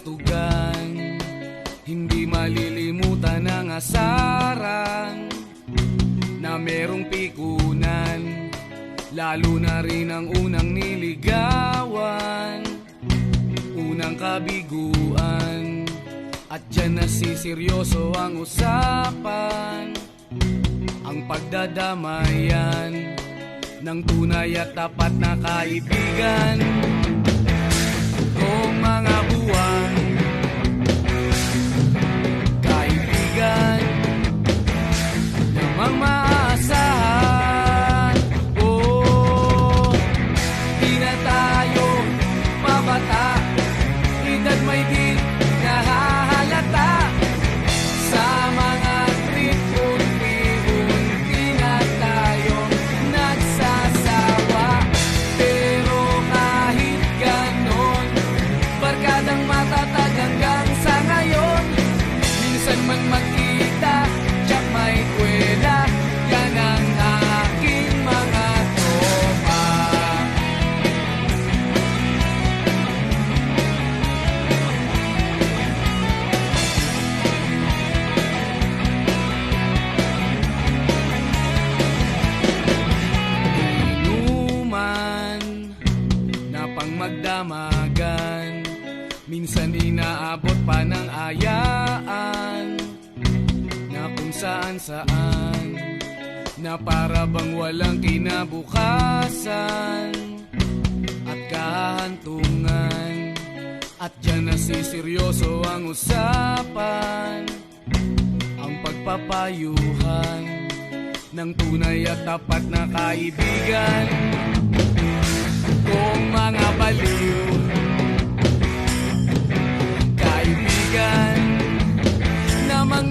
kalustugan, hindi malilimutan ang asaran na merong pikunan, lalo na rin ang unang niligawan, unang kabiguan. At dyan nasiseryoso ang usapan, ang pagdadamayan ng tunay at tapat na kaibigan. Kung mga buwan, kaibigan namang maaasahan. Oh, di na tayo mabata, edad may di nahahalata. Sa mga trip, unti-unti na tayo nagsasawa. Pero kahit ganon, barkadang matatag hanggang sa ngayon. Minsan man magkita, tiyak may kwela, yan ang aking mga tropa. Inuman na pang magdamagan, minsan inaabot pa ng ayaan, na kung saan-saan, na para bang walang kinabukasan at kahantungan. At dyan nasiseryoso ang usapan, ang pagpapayuhan ng tunay at tapat na kaibigan. Kung mga baliw, kaibigan namang